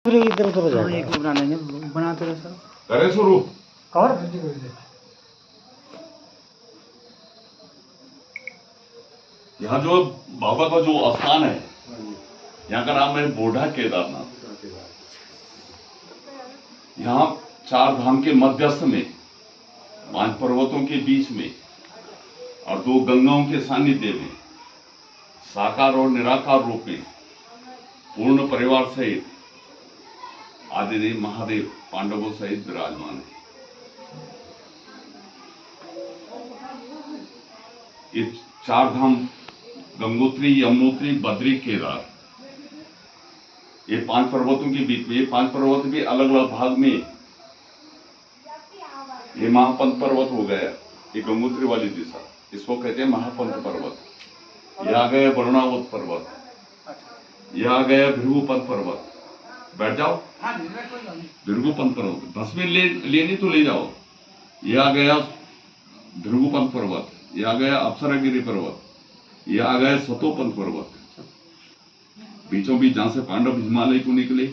इधर उधर हो जाएगा। एक बना लेंगे, बनाते रहे सर। करें शुरू। और यहाँ जो बाबा का जो स्थान है, यहाँ का नाम है बोढ़ा केदारनाथ। यहाँ चार धाम के मध्यस्थ में, 5 पर्वतों के बीच में और 2 गंगाओं के सानिध्य में, साकार और निराकार रूप में पूर्ण परिवार सहित आदिदेव महादेव पांडवों सहित विराजमान है। ये 4 धाम गंगोत्री, यमुनोत्री, बद्री, केदार, ये 5 पर्वतों के बीच में, ये 5 पर्वत भी अलग अलग भाग में। ये महापंत पर्वत हो गया, ये गंगोत्री वाली दिशा, इसको कहते हैं महापंत पर्वत। यह आ गया वरुणावत पर्वत, यह आ गया भृगुपंत पर्वत। बैठ जाओ। भृगुपंत पर्वत, भस्मी लेनी तो ले जाओ। यह आ गया भृगुपंत पर्वत, यह आ गया अप्सरागिरी पर्वत, यह आ गया सतोपंत पर्वत। बीचों बीच जहां से पांडव हिमालय को निकले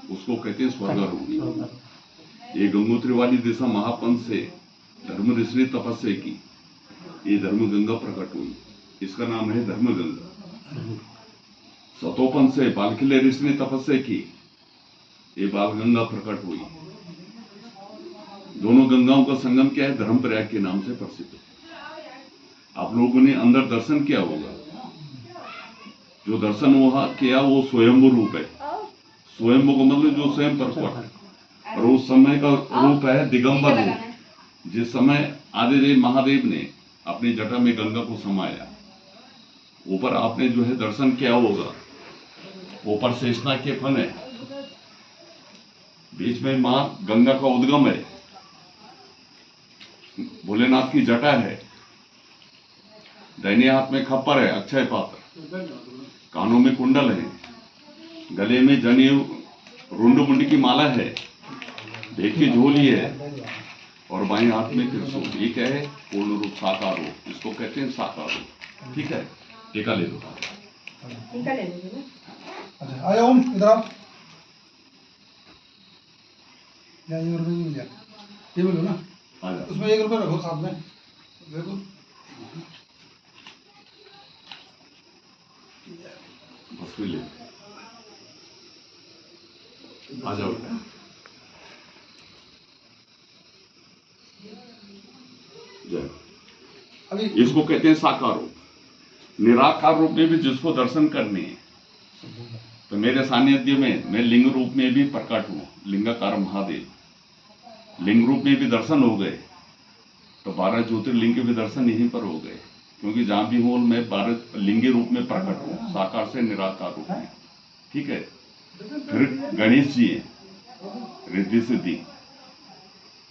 उसको कहते हैं स्वर्गारोहण। ये गंगोत्री वाली दिशा महापंथ से धर्म ऋषि ने तपस्या की, ये धर्म गंगा प्रकट हुई, इसका नाम है धर्म गंगा। सतोपंथ से बालखिल्य ऋषि ने तपस्या की, ये बाल गंगा प्रकट हुई। दोनों गंगाओं का संगम क्या है? धर्मप्रयाग के नाम से प्रसिद्ध है। आप लोगों ने अंदर दर्शन किया होगा, जो दर्शन वहां किया वो स्वयंभू रूप है। स्वयंभू का मतलब जो स्वयं प्रकट, और उस समय का रूप है दिगंबर रूप। जिस समय आदिदेव महादेव ने अपनी जटा में गंगा को समाया, ऊपर आपने जो है दर्शन किया होगा, ऊपर शेषनाग के फन है, बीच में मां गंगा का उद्गम है, भोलेनाथ की जटा है, दाहिने हाथ में खप्पर है अक्षय पात्र, कानों में कुंडल है, गले में जनेऊ रुंड मुंडी की माला है, भेद की झोली है और बाएं हाथ में त्रिशूल। ये क्या है? पूर्ण रूप साकार रूप, इसको कहते हैं साकार रूप। ठीक है, टीका ले लो। टीका ले लीजिए ना। अच्छा आया ओम इधर आओ। या ये रुपये मिल गया, ये बोलो ना, उसमें 1 रुपया रखो साथ में, देखो बस ले आ जाओ। अभी इसको कहते हैं साकार रूप। निराकार रूप में भी जिसको दर्शन करने हैं, तो मेरे सानिध्य में मैं लिंग रूप में भी प्रकट हूँ, लिंगाकार महादेव। लिंग रूप में भी दर्शन हो गए तो 12 ज्योतिर्लिंग के भी दर्शन यहीं पर हो गए, क्योंकि जहां भी हूं मैं 12 लिंगी रूप में प्रकट हूँ, साकार से निराकार रूप में। ठीक है, फिर गणेश जी है, रिद्धि सिद्धि।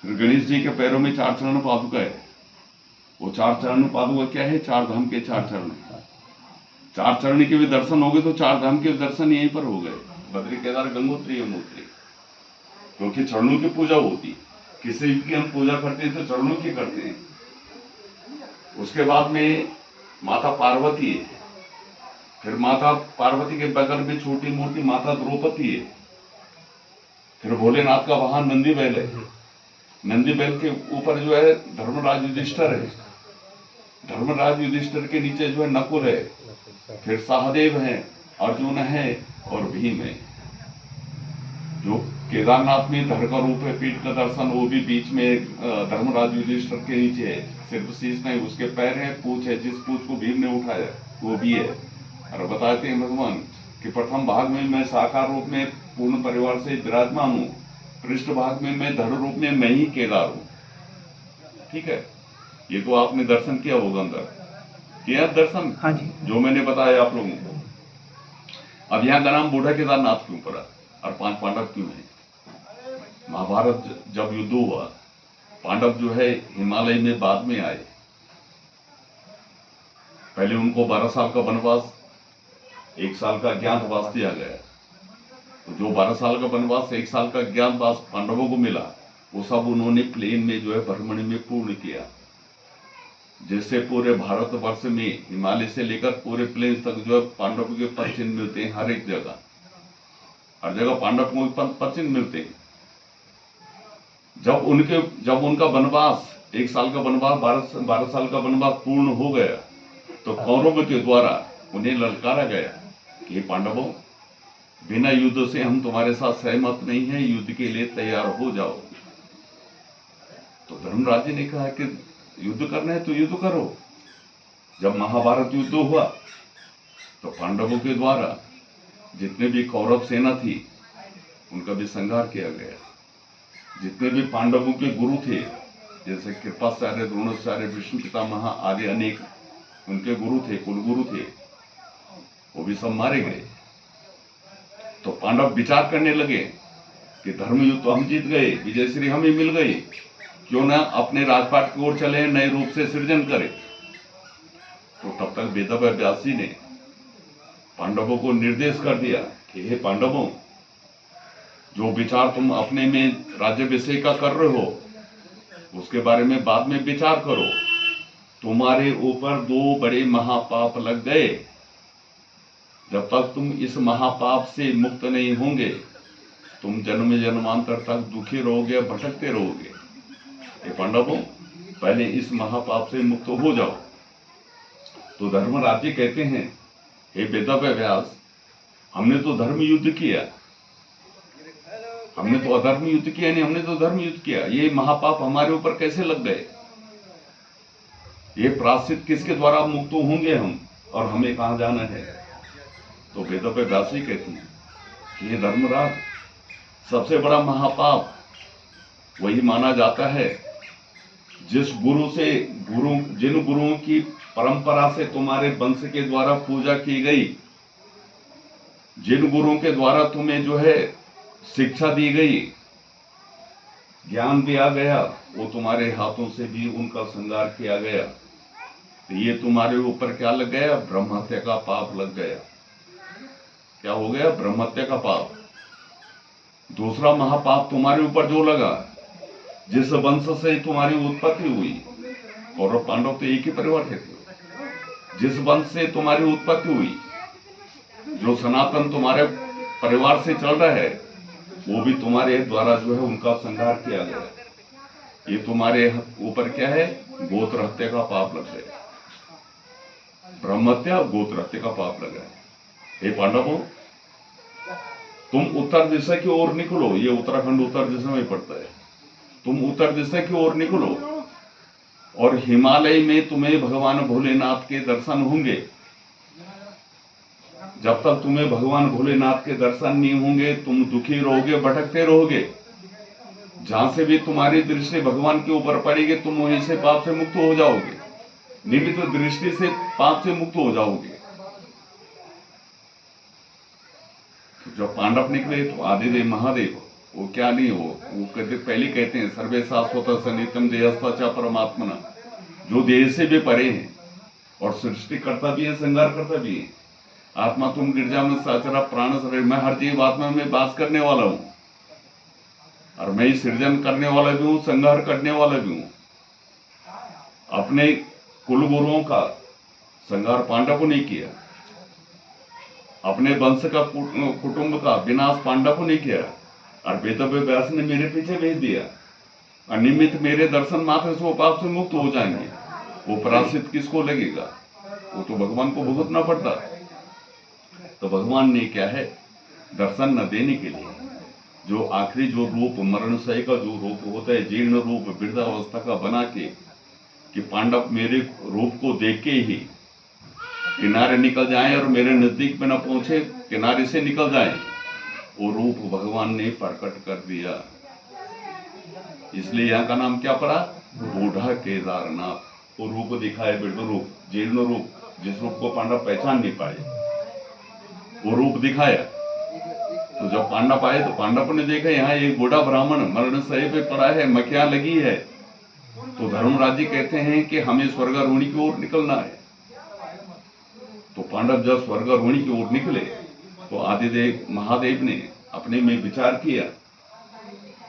फिर गणेश जी के पैरों में 4 चरण पादुका है। वो 4 चरण पादुका क्या है? 4 धाम के 4 चरण। 4 चरण के भी दर्शन हो गए तो 4 धाम के दर्शन यहीं पर हो गए, बद्री, केदार, गंगोत्री, यमुनोत्री। क्योंकि चरणों की पूजा होती, किसी की हम पूजा करते हैं तो चरणों की करते हैं। उसके बाद में माता पार्वती है, फिर माता पार्वती के बगल में छोटी मोटी माता द्रौपदी है, फिर भोलेनाथ का वहां नंदी बैल है, नंदी बैल के ऊपर जो है धर्मराज युधिष्ठिर है, धर्मराज युधिष्ठिर के नीचे जो है नकुल है, फिर सहदेव है, अर्जुन है और भीम है। जो केदारनाथ में धड़ का रूप है, पीठ का दर्शन, वो भी बीच में धर्मराज युधिष्ठिर के नीचे है, सिर्फ शीश नहीं, उसके पैर है, पूंछ है, जिस पूंछ को भीम ने उठाया वो भी है। और बताते हैं भगवान कि प्रथम भाग में मैं साकार रूप में पूर्ण परिवार से विराजमान हूँ, पृष्ठ भाग में मैं धड़ रूप में मैं ही केदार हूँ। ठीक है, ये तो आपने दर्शन किया होगा, अंदर किया दर्शन। हाँ जी, जो मैंने बताया आप लोगों को। अब यहाँ का नाम बूढ़ा केदारनाथ क्यों पड़ा और 5 पांडव क्यों है? महाभारत जब युद्ध हुआ, पांडव जो है हिमालय में बाद में आए। पहले उनको 12 साल का वनवास, 1 साल का ज्ञातवास दिया गया। तो जो 12 साल का वनवास, 1 साल का ज्ञातवास पांडवों को मिला, वो सब उन्होंने प्लेन में जो है भ्रमण में पूर्ण किया। जैसे पूरे भारतवर्ष में हिमालय से लेकर पूरे प्लेन तक जो है पांडवों के पद चिन्ह मिलते हैं हर एक जगह। हर जगह पांडव को पद चिन्ह मिलते हैं। जब उनका वनवास 1 साल का वनवास 12 साल का वनवास पूर्ण हो गया तो कौरवों के द्वारा उन्हें ललकारा गया कि हे पांडवों, बिना युद्ध से हम तुम्हारे साथ सहमत नहीं है, युद्ध के लिए तैयार हो जाओ। तो धर्मराज जी ने कहा कि युद्ध करना है तो युद्ध करो। जब महाभारत युद्ध हुआ तो पांडवों के द्वारा जितने भी कौरव सेना थी उनका भी संहार किया गया। जितने भी पांडवों के गुरु थे, जैसे कृपाचार्य, द्रोणाचार्य, विष्णु पितामह आदि अनेक उनके गुरु थे, कुलगुरु थे, वो भी सब मारे गए। तो पांडव विचार करने लगे कि धर्म युद्ध तो हम जीत गए, विजयश्री हमें मिल गई, क्यों ना अपने राजपाट की ओर चले, नए रूप से सृजन करें। तो तब तक वेदव्यास व्यास जी ने पांडवों को निर्देश कर दिया कि हे पांडवों, जो विचार तुम अपने में राज्याभिषेक का कर रहे हो उसके बारे में बाद में विचार करो। तुम्हारे ऊपर 2 बड़े महापाप लग गए। जब तक तुम इस महापाप से मुक्त नहीं होंगे तुम जन्म जन्मांतर तक दुखी रहोगे, भटकते रहोगे। हे पांडवों, पहले इस महापाप से मुक्त हो जाओ। तो धर्मराज जी कहते हैं, हे वेदव्यास व्यास, हमने तो धर्म युद्ध किया, हमने तो अधर्म युद्ध किया नहीं, हमने तो धर्म युद्ध किया। ये महापाप हमारे ऊपर कैसे लग गए? ये प्रायश्चित किसके द्वारा मुक्त होंगे हम, और हमें कहां जाना है? तो वेदव्यास व्यास जी कहते हैं कि ये धर्मराज, सबसे बड़ा महापाप वही माना जाता है जिन गुरुओं की परंपरा से तुम्हारे वंश के द्वारा पूजा की गई, जिन गुरुओं के द्वारा तुम्हें जो है शिक्षा दी गई, ज्ञान दिया गया, वो तुम्हारे हाथों से भी उनका संहार किया गया। तो ये तुम्हारे ऊपर क्या लग गया? ब्रह्महत्या का पाप लग गया। क्या हो गया? ब्रह्महत्या का पाप। दूसरा महापाप तुम्हारे ऊपर जो लगा, जिस वंश से तुम्हारी उत्पत्ति हुई, कौरव पांडव तो एक ही परिवार के थे, जिस वंश से तुम्हारी उत्पत्ति हुई, जो सनातन तुम्हारे परिवार से चल रहा है, वो भी तुम्हारे द्वारा जो है उनका संहार किया गया। ये तुम्हारे ऊपर क्या है? गोत्र हत्या का पाप लग गया। ब्रह्महत्या, गोत्र हत्या का पाप लगा है। हे पांडवों, तुम उत्तर दिशा की ओर निकलो। ये उत्तराखंड उत्तर दिशा में पड़ता है। तुम उत्तर दिशा की ओर निकलो और हिमालय में तुम्हें भगवान भोलेनाथ के दर्शन होंगे। जब तक तुम्हें भगवान भोलेनाथ के दर्शन नहीं होंगे तुम दुखी रहोगे, भटकते रहोगे। जहां से भी तुम्हारी दृष्टि भगवान के ऊपर पड़ेगी तुम वहीं से पाप से मुक्त हो जाओगे, निमित्त दृष्टि से पाप से मुक्त हो जाओगे। तो जब पांडव निकले तो आदिदेव महादेव, वो क्या नहीं हो, वो पहले कहते हैं सर्वे शाश्वत सनित्यम देहस्था च परमात्मना, जो देह से भी परे हैं और सृष्टि करता भी है, संहार करता भी है। आत्मा तुम गिरजा में साचरा प्राण शरीर, मैं हर जीव आत्मा में वास करने वाला हूं और मैं ही सृजन करने वाला भी हूं, संहार करने वाला भी हूं। अपने कुल गुरुओं का संहार पांडवों ने किया, अपने वंश का कुटुंब का विनाश पांडवों ने किया, और वेदव्यास व्यास ने मेरे पीछे भेज दिया। अनियमित मेरे दर्शन मात्र से वो पाप से मुक्त हो जाएंगे। वो प्रायश्चित किसको लगेगा? वो तो भगवान को भुगतना पड़ता। तो भगवान ने क्या है, दर्शन न देने के लिए जो आखिरी जो रूप मरणशय का जो रूप होता है, जीर्ण रूप वृद्धावस्था का बना के, कि पांडव मेरे रूप को देख के ही किनारे निकल जाएं और मेरे नजदीक में न पहुंचे, किनारे से निकल जाएं, वो रूप भगवान ने प्रकट कर दिया। इसलिए यहाँ का नाम क्या पड़ा? बूढ़ा केदारनाथ। वो रूप दिखाए, वृद्ध रूप, जीर्ण रूप, जिस रूप को पांडव पहचान नहीं पाए, वो रूप दिखाया। तो जब पांडव आए तो पांडव ने देखा यहाँ एक बूढ़ा ब्राह्मण मरण सही पे पड़ा है, मक्खियां लगी है। तो धर्मराज जी कहते हैं कि हमें स्वर्गारोहणी की ओर निकलना है। तो पांडव जब स्वर्गारोहणी की ओर निकले तो आदिदेव महादेव ने अपने में विचार किया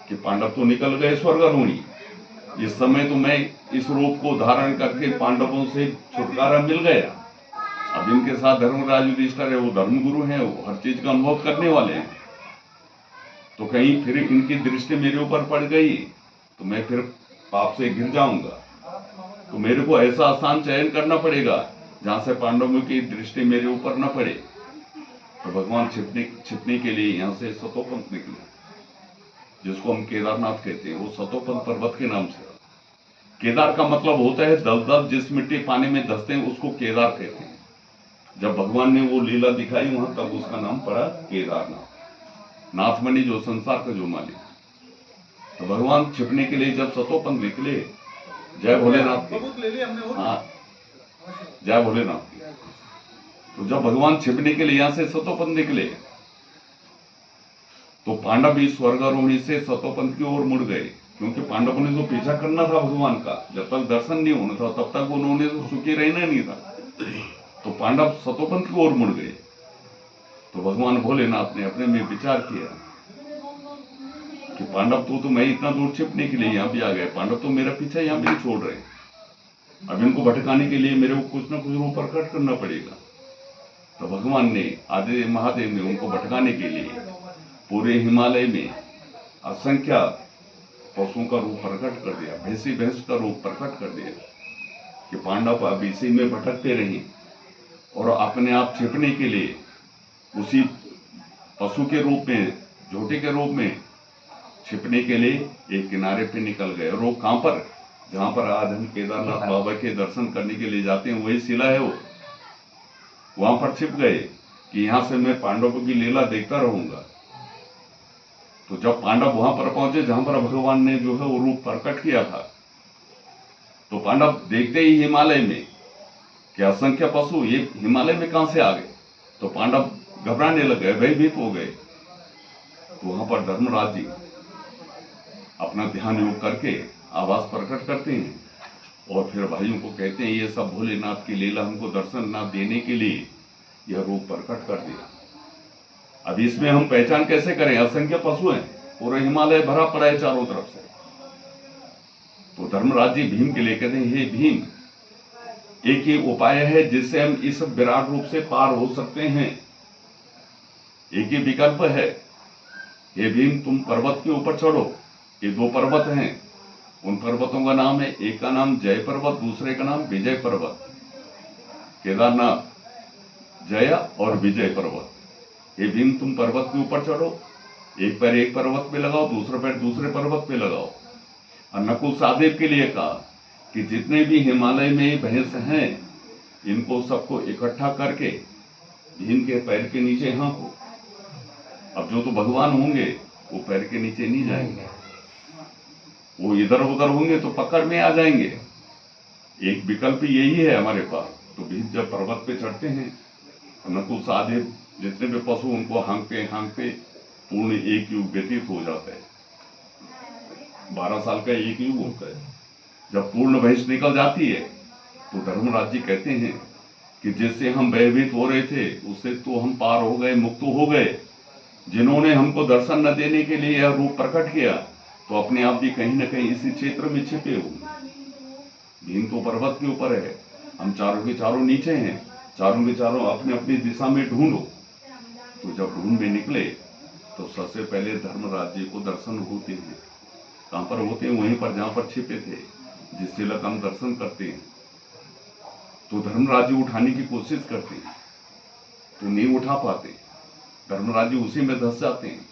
कि पांडव तो निकल गए स्वर्गारोहणी, इस समय तो मैं इस रूप को धारण करके पांडवों से छुटकारा मिल गया। अब इनके साथ धर्मराज युधिष्ठिर है, वो धर्मगुरु हैं, वो हर चीज का अनुभव करने वाले हैं। तो कहीं फिर इनकी दृष्टि मेरे ऊपर पड़ गई तो मैं फिर पाप से गिर जाऊंगा। तो मेरे को ऐसा स्थान चयन करना पड़ेगा जहां से पांडवों की दृष्टि मेरे ऊपर न पड़े। तो भगवान छिपने के लिए यहाँ से सतोपंथ निकले, जिसको हम केदारनाथ कहते हैं। वो सतोपंथ पर्वत के नाम से। केदार का मतलब होता है दलदल, जिस मिट्टी पानी में धंसते हैं उसको केदार कहते हैं। जब भगवान ने वो लीला दिखाई वहां, तब उसका नाम पड़ा केदारनाथ। नाथमणि जो संसार का जो मालिक। तो भगवान छिपने के लिए जब सतोपंथ निकले, जय भोलेनाथ की, हाँ जय भोलेनाथ की। तो जब भगवान छिपने के लिए यहां से सतोपंथ निकले तो पांडव भी स्वर्गारोहणी से सतोपंथ की ओर मुड़ गए, क्योंकि पांडवों ने तो पीछा करना था भगवान का। जब तक दर्शन नहीं होना था तब तक उन्होंने तो सुखी रहना नहीं था। तो पांडव सतोपंथ की ओर मुड़ गए। तो भगवान भोलेनाथ ने अपने में विचार किया कि पांडव तो मैं इतना दूर छिपने के लिए यहाँ भी आ गए, पांडव तो मेरा पीछा यहाँ भी नहीं छोड़ रहे। अब इनको भटकाने के लिए मेरे को कुछ न कुछ रूप प्रकट करना पड़ेगा। तो भगवान ने, आदि महादेव ने उनको भटकाने के लिए पूरे हिमालय में असंख्य पशुओं का रूप प्रकट कर दिया, भैंसी भैंस का रूप प्रकट कर दिया कि पांडव अब इसी में भटकते रहे और अपने आप छिपने के लिए उसी पशु के रूप में, झोटे के रूप में छिपने के लिए एक किनारे पे निकल गए। और वो कहां पर, जहां पर आज हम केदारनाथ बाबा के दर्शन करने के लिए जाते हैं, वही शिला है वो। वहां पर छिप गए कि यहां से मैं पांडवों की लीला देखता रहूंगा। तो जब पांडव वहां पर पहुंचे जहां पर भगवान ने जो है वो रूप प्रकट किया था, तो पांडव देखते ही हिमालय में कि असंख्य पशु ये हिमालय में कहां से आ गए। तो पांडव घबराने लगे, भयभीत हो गए। तो वहां पर धर्मराज जी अपना ध्यान योग करके आवाज प्रकट करते हैं और फिर भाइयों को कहते हैं, ये सब भोलेनाथ की लीला हमको दर्शन ना देने के लिए यह रूप प्रकट कर दिया। अब इसमें हम पहचान कैसे करें? असंख्य पशु हैं, पूरा हिमालय भरा पड़ा है चारों तरफ से। तो धर्मराज जी भीम के लिए कहते हैं, हे भीम, एक ही उपाय है जिससे हम इस विराट रूप से पार हो सकते हैं। एक ही विकल्प है। हे भीम, तुम पर्वत के ऊपर चढ़ो। ये दो पर्वत हैं, उन पर्वतों का नाम है, एक का नाम जय पर्वत, दूसरे का नाम विजय पर्वत। केदारनाथ जय और विजय पर्वत। हे भीम, तुम पर्वत के ऊपर चढ़ो, एक पैर एक पर्वत पे लगाओ, दूसरा पैर दूसरे पर्वत पे लगाओ। और नकुल सहदेव के लिए कहा कि जितने भी हिमालय में भैंस हैं, इनको सबको इकट्ठा करके भीम के पैर के नीचे हाँको। अब जो तो भगवान होंगे वो पैर के नीचे नहीं जाएंगे, वो इधर उधर होंगे तो पकड़ में आ जाएंगे। एक विकल्प यही है हमारे पास। तो भीम जब पर्वत पे चढ़ते हैं, नकुल सहदेव जितने भी पशु उनको हाँकते हाँकते पूर्ण एक युग व्यतीत हो जाता है। 12 साल का एक युग होता है। जब पूर्ण भैंस निकल जाती है तो धर्मराज जी कहते हैं कि जिससे हम भयभीत हो रहे थे उससे तो हम पार हो गए, मुक्त हो गए। जिन्होंने हमको दर्शन न देने के लिए यह रूप प्रकट किया तो अपने आप भी कहीं न कहीं इसी क्षेत्र में छिपे हुए। भीम तो पर्वत के ऊपर है, हम चारों के चारों नीचे हैं। चारों के चारों अपने अपनी दिशा में ढूंढो। तो जब ढूंढ में निकले तो सबसे पहले धर्मराज जी को दर्शन होते हैं। कहां पर होते हैं? वहीं पर जहां पर छिपे थे, जिससे लग हम दर्शन करते हैं। तो धर्मराज जी उठाने की कोशिश करते हैं तो नहीं उठा पाते। धर्मराज जी उसी में धंस जाते हैं।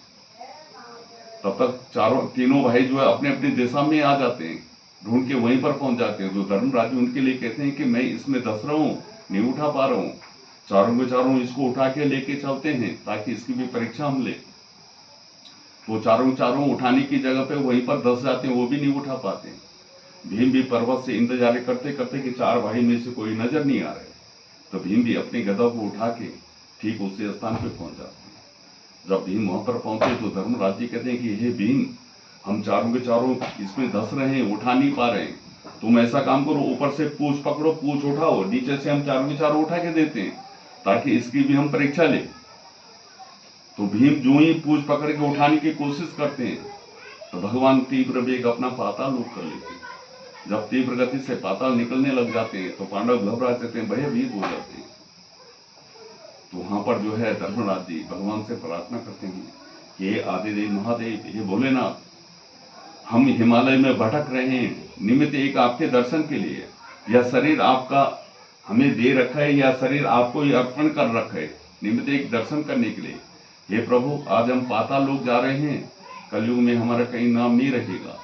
तब तक तीनों भाई जो है अपने अपनी दिशा में आ जाते हैं, ढूंढ के वहीं पर पहुंच जाते हैं। तो धर्मराज जी उनके लिए कहते हैं कि मैं इसमें धंस रहा हूं, नहीं उठा पा रहा हूं। चारों के चारों इसको उठा के लेके चलते हैं ताकि इसकी भी परीक्षा हम ले। तो चारों उठाने की जगह पे वहीं पर धंस जाते हैं, वो भी नहीं उठा पाते। भीम भी पर्वत से इंतजार करते करते कि चार भाई में से कोई नजर नहीं आ रहे। तो भीम भी अपनी गदा को उठा के ठीक उसी स्थान पे पहुंच जाते हैं। जब भीम वहां पर पहुंचे तो धर्मराज जी कहते हैं कि हे भीम, हम चारों के चारों इसमें धंस रहे हैं, उठा नहीं पा रहे हैं। तुम ऐसा काम करो, ऊपर से पूछ पकड़ो, पूछ उठाओ, नीचे से हम चारों के चारों उठा के देते हैं ताकि इसकी भी हम परीक्षा ले। तो भीम जो ही पूछ पकड़ के उठाने की कोशिश करते हैं तो भगवान तीव्र वेग अपना पाताल लोक कर लेते हैं। जब तीव्र गति से पाताल निकलने लग जाते हैं तो पांडव घबरा जाते हैं, भयभीत हो जाते हैं। तो वहां पर जो है धर्मराज जी भगवान से प्रार्थना करते हैं हे आदिदेव महादेव, हे भोलेनाथ, हम हिमालय में भटक रहे हैं निमित्त एक आपके दर्शन के लिए। यह शरीर आपका हमें दे रखा है, यह शरीर आपको ही अर्पण कर रखा है निमित्त एक दर्शन करने के लिए। हे प्रभु, आज हम पाताल लोक जा रहे हैं, कलयुग में हमारा कहीं नाम नहीं रहेगा,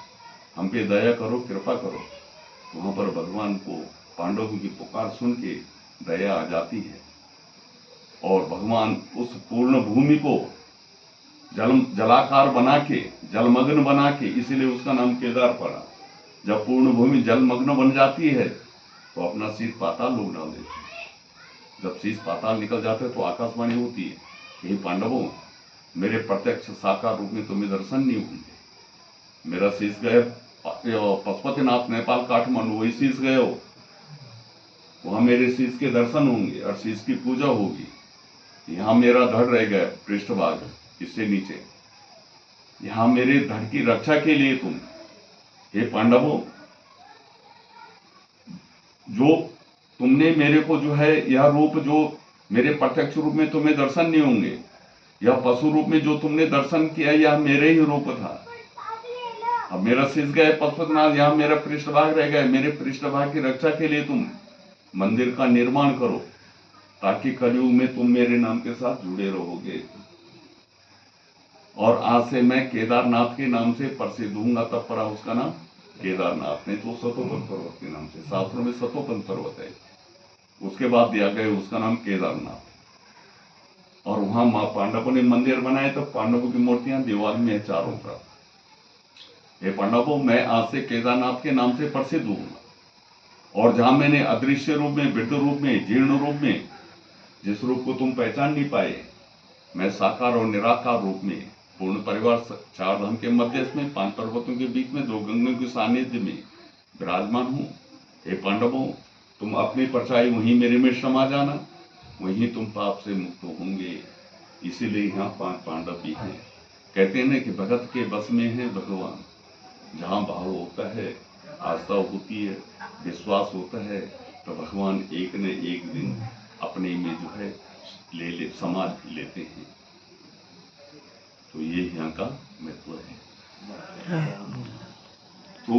हम पे दया करो, कृपा करो। वहां पर भगवान को पांडवों की पुकार सुन के दया आ जाती है और भगवान उस पूर्ण भूमि को जलाकार बना के, जलमग्न बना के, इसीलिए उसका नाम केदार पड़ा। जब पूर्ण भूमि जलमग्न बन जाती है तो अपना शीश पाताल लोक डाल देते हैं। जब शीश पाताल निकल जाते हैं तो आकाशवाणी होती है, हे पांडवों, मेरे प्रत्यक्ष साकार रूप में तुम्हें दर्शन नहीं होंगे। मेरा शीश गए पशुपतिनाथ, नेपाल, काठमांडू, वही शीश गए हो, वहां मेरे शीश के दर्शन होंगे और शीश की पूजा होगी। यहाँ मेरा धड़ रह गया पृष्ठभाग, इससे नीचे, यहाँ मेरे धड़ की रक्षा के लिए तुम, हे पांडवों, जो तुमने मेरे को जो है यह रूप, जो मेरे प्रत्यक्ष रूप में तुम्हें दर्शन नहीं होंगे, यह पशु रूप में जो तुमने दर्शन किया यह मेरे ही रूप था। अब मेरा शीश गए पशुपतिनाथ, यहाँ मेरा पृष्ठभाग रह गया। मेरे पृष्ठभाग की रक्षा के लिए तुम मंदिर का निर्माण करो, ताकि कलयुग में तुम मेरे नाम के साथ जुड़े रहोगे। और आज से मैं केदारनाथ के नाम से प्रसिद्ध हूंगा। तब पड़ा उसका नाम केदारनाथ, नहीं तो सतोपन पर्वत के नाम से, शास्त्रों में सतोपन पर्वत है, उसके बाद दिया गया उसका नाम केदारनाथ। और वहां मां पांडवों ने मंदिर बनाए, तो पांडवों की मूर्तियां दीवार में है चारों तरफ। हे पांडवों, मैं आज से केदारनाथ के नाम से प्रसिद्ध हूंगा। और जहां मैंने अदृश्य रूप में, वृद्ध रूप में, जीर्ण रूप में, जिस रूप को तुम पहचान नहीं पाए, मैं साकार और निराकार रूप में पूर्ण परिवार, चार धाम के मध्य में, 5 पर्वतों के बीच में, 2 गंगों के सानिध्य में विराजमान हूं। हे पांडवों, तुम अपनी परछाई वहीं मेरे में समा जाना, वहीं तुम पाप से मुक्त होंगे। इसीलिए यहाँ 5 पांडव भी हैं। कहते हैं ना कि भगत के बस में है भगवान। जहाँ भाव होता है, आस्था होती है, विश्वास होता है, तो भगवान एक न एक दिन अपने में जो है समाज लेते हैं। तो ये यहाँ का महत्व है। तो